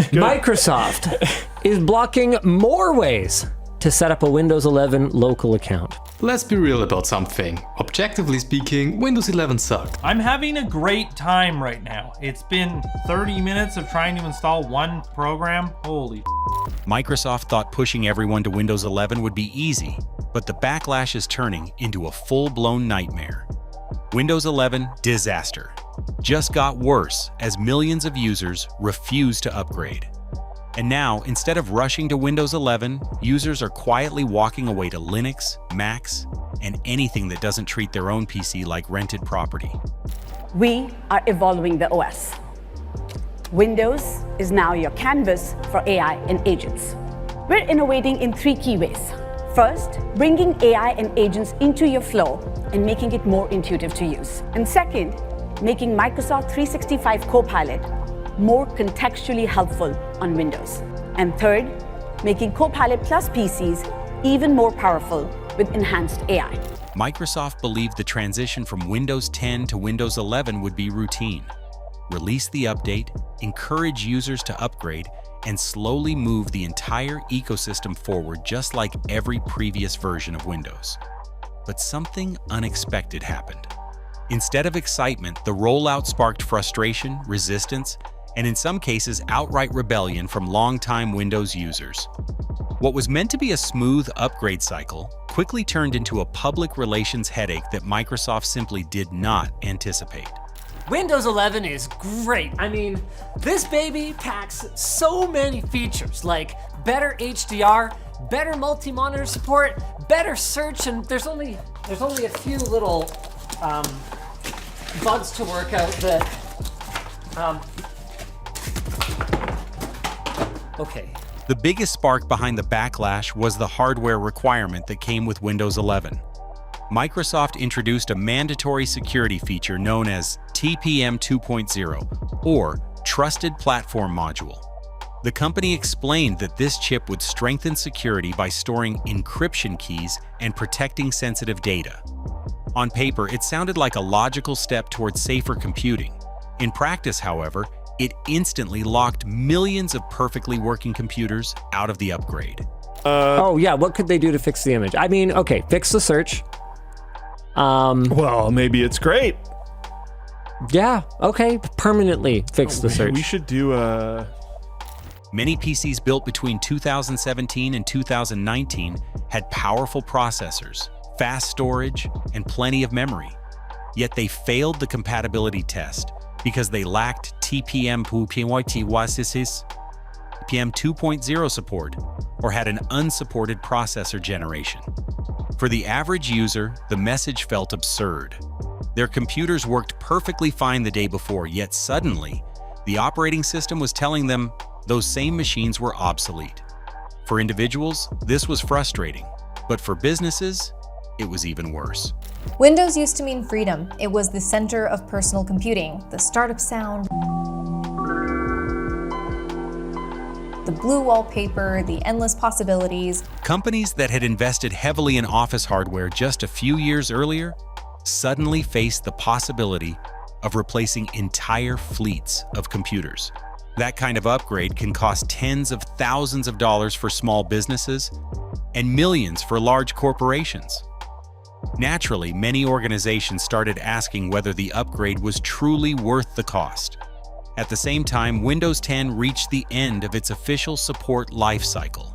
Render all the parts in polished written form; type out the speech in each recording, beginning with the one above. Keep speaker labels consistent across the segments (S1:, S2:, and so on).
S1: Microsoft is blocking more ways to set up a Windows 11 local account.
S2: Let's be real about something. Objectively speaking, Windows 11 sucked.
S3: I'm having a great time right now. It's been 30 minutes of trying to install one program. Holy.
S4: Microsoft thought pushing everyone to Windows 11 would be easy, but the backlash is turning into a full-blown nightmare. Windows 11 disaster just got worse as millions of users refuse to upgrade. And now, instead of rushing to Windows 11, users are quietly walking away to Linux, Macs, and anything that doesn't treat their own PC like rented property.
S5: We are evolving the OS. Windows is now your canvas for AI and agents. We're innovating in 3 key ways. First, bringing AI and agents into your flow and making it more intuitive to use. And second, making Microsoft 365 Copilot more contextually helpful on Windows. And third, making Copilot Plus PCs even more powerful with enhanced AI.
S4: Microsoft believed the transition from Windows 10 to Windows 11 would be routine. Release the update, encourage users to upgrade, and slowly move the entire ecosystem forward just like every previous version of Windows. But something unexpected happened. Instead of excitement, the rollout sparked frustration, resistance, and in some cases outright rebellion from longtime Windows users. What was meant to be a smooth upgrade cycle quickly turned into a public relations headache that Microsoft simply did not anticipate.
S1: Windows 11 is great. I mean, this baby packs so many features like better HDR, better multi-monitor support, better search, and there's only a few little bugs to work out that okay.
S4: The biggest spark behind the backlash was the hardware requirement that came with Windows 11. Microsoft introduced a mandatory security feature known as TPM 2.0, or Trusted Platform Module. The company explained that this chip would strengthen security by storing encryption keys and protecting sensitive data. On paper, it sounded like a logical step towards safer computing. In practice, however, it instantly locked millions of perfectly working computers out of the upgrade.
S1: Oh yeah, what could they do to fix the image? I mean, okay, fix the search.
S6: Well, maybe it's great.
S1: Yeah, okay, permanently fix the search.
S6: We should do a...
S4: Many PCs built between 2017 and 2019 had powerful processors, fast storage, and plenty of memory. Yet they failed the compatibility test because they lacked TPM 2.0 support or had an unsupported processor generation. For the average user, the message felt absurd. Their computers worked perfectly fine the day before, yet suddenly, the operating system was telling them those same machines were obsolete. For individuals, this was frustrating, but for businesses, it was even worse.
S7: Windows used to mean freedom. It was the center of personal computing, the startup sound, the blue wallpaper, the endless possibilities.
S4: Companies that had invested heavily in office hardware just a few years earlier suddenly faced the possibility of replacing entire fleets of computers. That kind of upgrade can cost tens of thousands of dollars for small businesses and millions for large corporations. Naturally, many organizations started asking whether the upgrade was truly worth the cost. At the same time, Windows 10 reached the end of its official support lifecycle.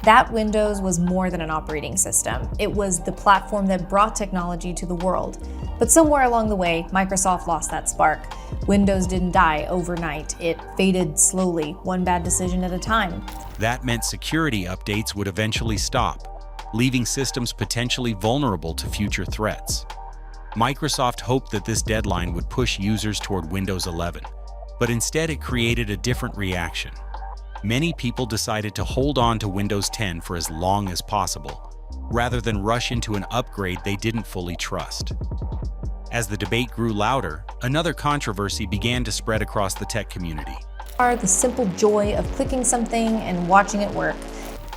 S7: That Windows was more than an operating system. It was the platform that brought technology to the world. But somewhere along the way, Microsoft lost that spark. Windows didn't die overnight. It faded slowly, one bad decision at a time.
S4: That meant security updates would eventually stop, leaving systems potentially vulnerable to future threats. Microsoft hoped that this deadline would push users toward Windows 11, but instead it created a different reaction. Many people decided to hold on to Windows 10 for as long as possible, rather than rush into an upgrade they didn't fully trust. As the debate grew louder, another controversy began to spread across the tech community.
S7: The simple joy of clicking something and watching it work.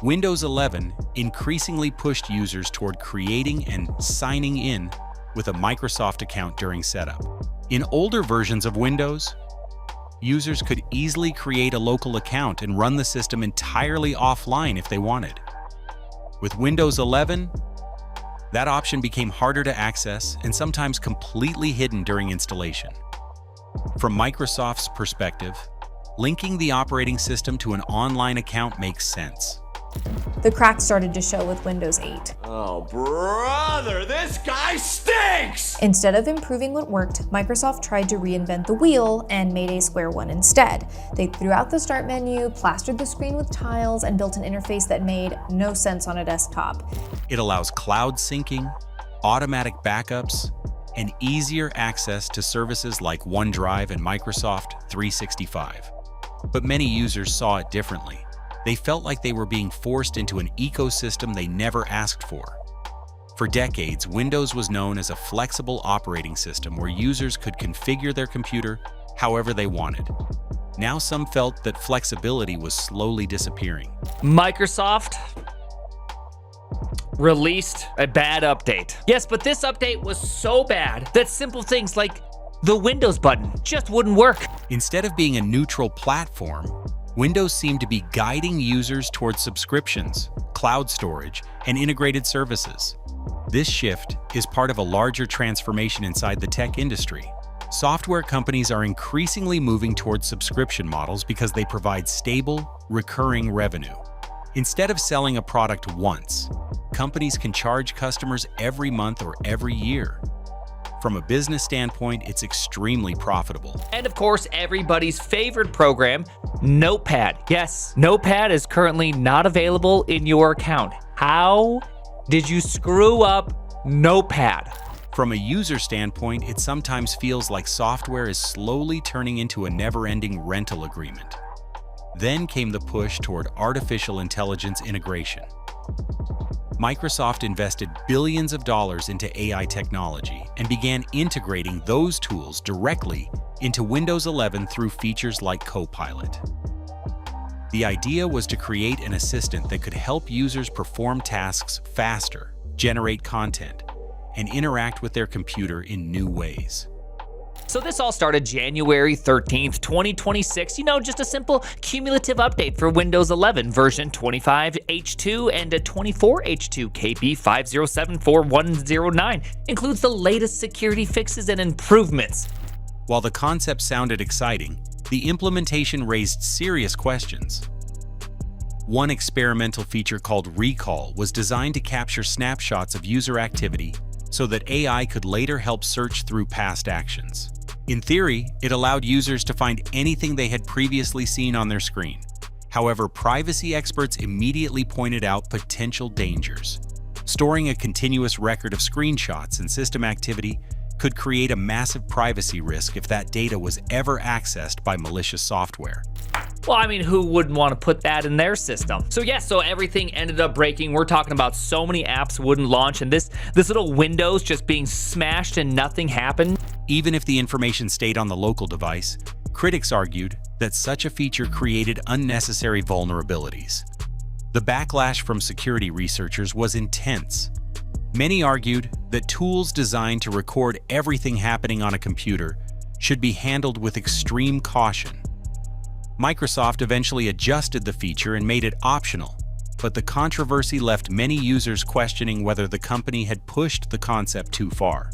S4: Windows 11 increasingly pushed users toward creating and signing in with a Microsoft account during setup. In older versions of Windows, Users could easily create a local account and run the system entirely offline if they wanted. With Windows 11, that option became harder to access and sometimes completely hidden during installation. From Microsoft's perspective, linking the operating system to an online account makes sense.
S7: The cracks started to show with Windows 8.
S8: Oh, brother, this guy stinks!
S7: Instead of improving what worked, Microsoft tried to reinvent the wheel and made a square one instead. They threw out the start menu, plastered the screen with tiles, and built an interface that made no sense on a desktop.
S4: It allows cloud syncing, automatic backups, and easier access to services like OneDrive and Microsoft 365. But many users saw it differently. They felt like they were being forced into an ecosystem they never asked for. For decades, Windows was known as a flexible operating system where users could configure their computer however they wanted. Now some felt that flexibility was slowly disappearing.
S9: Microsoft released a bad update. Yes, but this update was so bad that simple things like the Windows button just wouldn't work.
S4: Instead of being a neutral platform, Windows seemed to be guiding users towards subscriptions, cloud storage, and integrated services. This shift is part of a larger transformation inside the tech industry. Software companies are increasingly moving towards subscription models because they provide stable, recurring revenue. Instead of selling a product once, companies can charge customers every month or every year. From a business standpoint, it's extremely profitable.
S9: And of course, everybody's favorite program, Notepad. Yes, Notepad is currently not available in your account. How did you screw up Notepad?
S4: From a user standpoint, it sometimes feels like software is slowly turning into a never-ending rental agreement. Then came the push toward artificial intelligence integration. Microsoft invested billions of dollars into AI technology and began integrating those tools directly into Windows 11 through features like Copilot. The idea was to create an assistant that could help users perform tasks faster, generate content, and interact with their computer in new ways.
S9: So this all started January 13th, 2026, just a simple cumulative update for Windows 11 version 25H2 and 24H2 KB50741009. Includes the latest security fixes and improvements.
S4: While the concept sounded exciting, the implementation raised serious questions. One experimental feature called Recall was designed to capture snapshots of user activity so that AI could later help search through past actions. In theory, it allowed users to find anything they had previously seen on their screen. However, privacy experts immediately pointed out potential dangers. Storing a continuous record of screenshots and system activity could create a massive privacy risk if that data was ever accessed by malicious software.
S9: Well, who wouldn't want to put that in their system? So everything ended up breaking. We're talking about so many apps wouldn't launch, and this little Windows just being smashed and nothing happened.
S4: Even if the information stayed on the local device, critics argued that such a feature created unnecessary vulnerabilities. The backlash from security researchers was intense. Many argued that tools designed to record everything happening on a computer should be handled with extreme caution. Microsoft eventually adjusted the feature and made it optional, but the controversy left many users questioning whether the company had pushed the concept too far.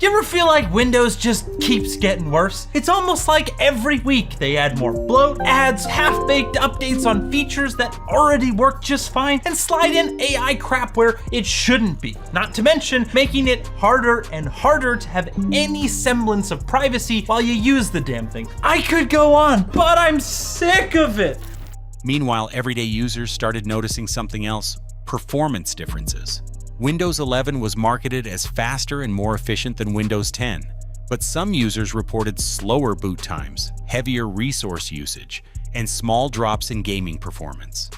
S3: You ever feel like Windows just keeps getting worse? It's almost like every week they add more bloat, ads, half-baked updates on features that already work just fine, and slide in AI crap where it shouldn't be. Not to mention making it harder and harder to have any semblance of privacy while you use the damn thing. I could go on, but I'm sick of it.
S4: Meanwhile, everyday users started noticing something else: performance differences. Windows 11 was marketed as faster and more efficient than Windows 10, but some users reported slower boot times, heavier resource usage, and small drops in gaming performance.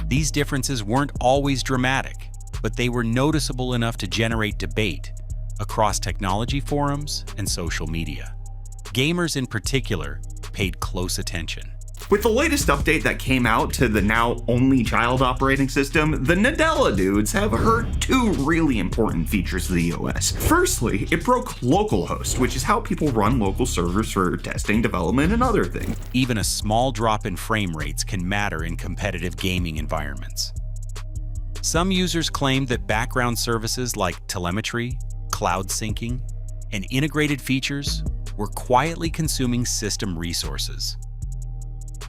S4: These differences weren't always dramatic, but they were noticeable enough to generate debate across technology forums and social media. Gamers in particular paid close attention.
S10: With the latest update that came out to the now only child operating system, the Nadella dudes have hurt two really important features of the OS. Firstly, it broke localhost, which is how people run local servers for testing, development, and other things.
S4: Even a small drop in frame rates can matter in competitive gaming environments. Some users claimed that background services like telemetry, cloud syncing, and integrated features were quietly consuming system resources.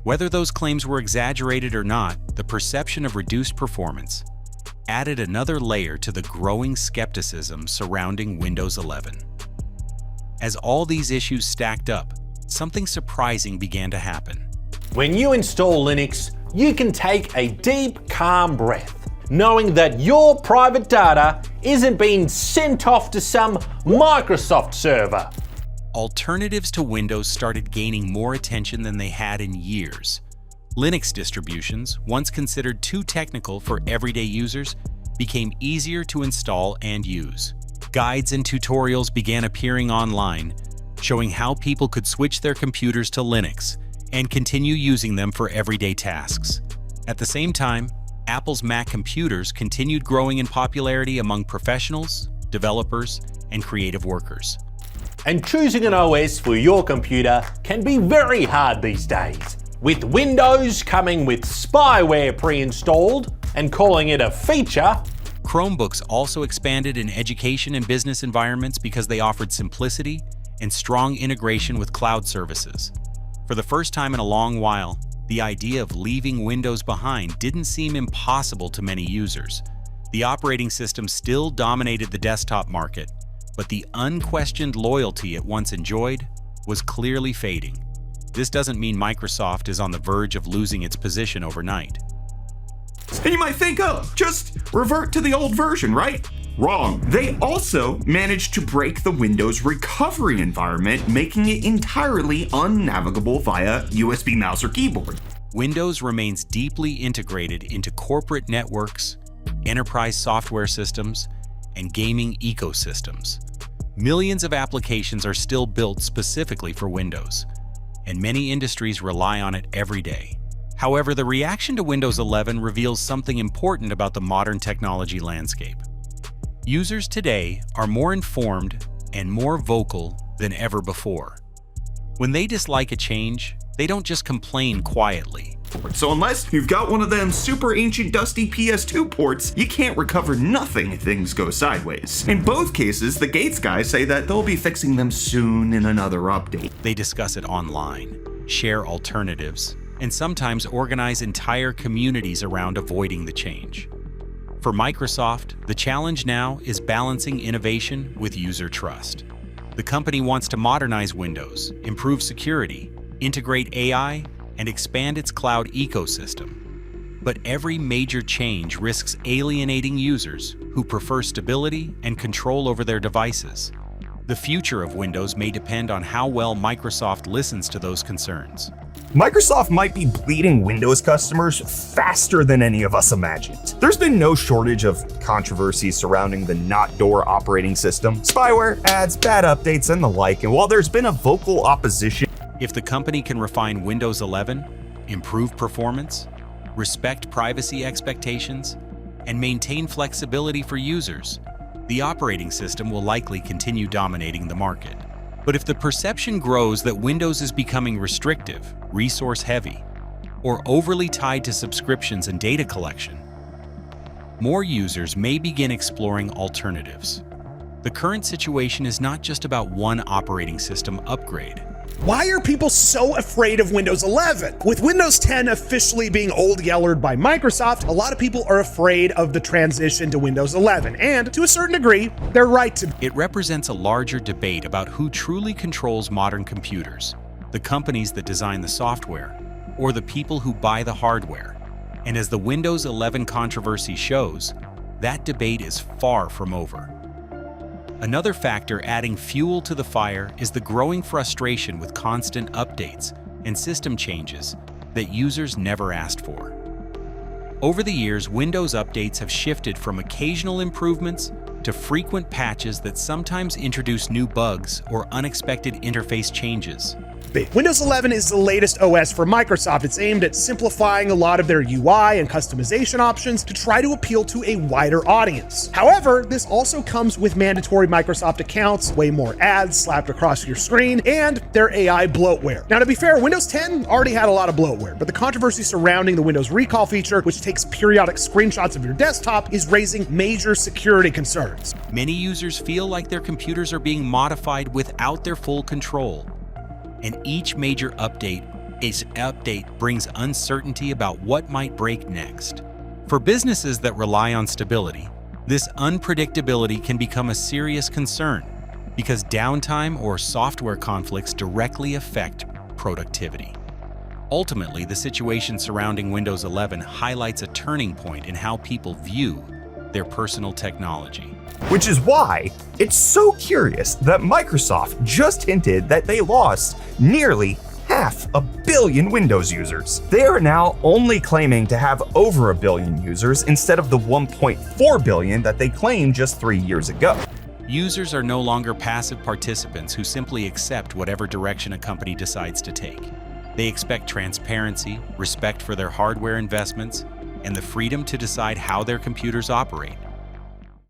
S4: Whether those claims were exaggerated or not, the perception of reduced performance added another layer to the growing skepticism surrounding Windows 11. As all these issues stacked up, something surprising began to happen.
S11: When you install Linux, you can take a deep, calm breath, knowing that your private data isn't being sent off to some Microsoft server.
S4: Alternatives to Windows started gaining more attention than they had in years. Linux distributions, once considered too technical for everyday users, became easier to install and use. Guides and tutorials began appearing online, showing how people could switch their computers to Linux and continue using them for everyday tasks. At the same time, Apple's Mac computers continued growing in popularity among professionals, developers, and creative workers.
S11: And choosing an OS for your computer can be very hard these days. With Windows coming with spyware pre-installed and calling it a feature,
S4: Chromebooks also expanded in education and business environments because they offered simplicity and strong integration with cloud services. For the first time in a long while, the idea of leaving Windows behind didn't seem impossible to many users. The operating system still dominated the desktop market, but the unquestioned loyalty it once enjoyed was clearly fading. This doesn't mean Microsoft is on the verge of losing its position overnight.
S10: And you might think, oh, just revert to the old version, right? Wrong. They also managed to break the Windows recovery environment, making it entirely unnavigable via USB mouse or keyboard.
S4: Windows remains deeply integrated into corporate networks, enterprise software systems, and gaming ecosystems. Millions of applications are still built specifically for Windows, and many industries rely on it every day. However, the reaction to Windows 11 reveals something important about the modern technology landscape. Users today are more informed and more vocal than ever before. When they dislike a change, they don't just complain quietly.
S10: So unless you've got one of them super ancient dusty PS2 ports, you can't recover nothing if things go sideways. In both cases, the Gates guys say that they'll be fixing them soon in another update.
S4: They discuss it online, share alternatives, and sometimes organize entire communities around avoiding the change. For Microsoft, the challenge now is balancing innovation with user trust. The company wants to modernize Windows, improve security, integrate AI, and expand its cloud ecosystem. But every major change risks alienating users who prefer stability and control over their devices. The future of Windows may depend on how well Microsoft listens to those concerns.
S12: Microsoft might be bleeding Windows customers faster than any of us imagined. There's been no shortage of controversy surrounding the not-door operating system, spyware, ads, bad updates, and the like, and while there's been a vocal opposition,
S4: if the company can refine Windows 11, improve performance, respect privacy expectations, and maintain flexibility for users, the operating system will likely continue dominating the market. But if the perception grows that Windows is becoming restrictive, resource-heavy, or overly tied to subscriptions and data collection, more users may begin exploring alternatives. The current situation is not just about one operating system upgrade.
S13: Why are people so afraid of Windows 11? With Windows 10 officially being old-yellered by Microsoft, a lot of people are afraid of the transition to Windows 11, and to a certain degree, they're right to.
S4: It represents a larger debate about who truly controls modern computers, the companies that design the software, or the people who buy the hardware. And as the Windows 11 controversy shows, that debate is far from over. Another factor adding fuel to the fire is the growing frustration with constant updates and system changes that users never asked for. Over the years, Windows updates have shifted from occasional improvements to frequent patches that sometimes introduce new bugs or unexpected interface changes.
S13: Windows 11 is the latest OS for Microsoft. It's aimed at simplifying a lot of their UI and customization options to try to appeal to a wider audience. However, this also comes with mandatory Microsoft accounts, way more ads slapped across your screen, and their AI bloatware. Now, to be fair, Windows 10 already had a lot of bloatware, but the controversy surrounding the Windows Recall feature, which takes periodic screenshots of your desktop, is raising major security concerns.
S4: Many users feel like their computers are being modified without their full control. And each major update brings uncertainty about what might break next. For businesses that rely on stability, this unpredictability can become a serious concern because downtime or software conflicts directly affect productivity. Ultimately, the situation surrounding Windows 11 highlights a turning point in how people view their personal technology.
S12: Which is why it's so curious that Microsoft just hinted that they lost nearly 500 million Windows users. They are now only claiming to have over 1 billion users instead of the 1.4 billion that they claimed just 3 years ago.
S4: Users are no longer passive participants who simply accept whatever direction a company decides to take. They expect transparency, respect for their hardware investments, and the freedom to decide how their computers operate.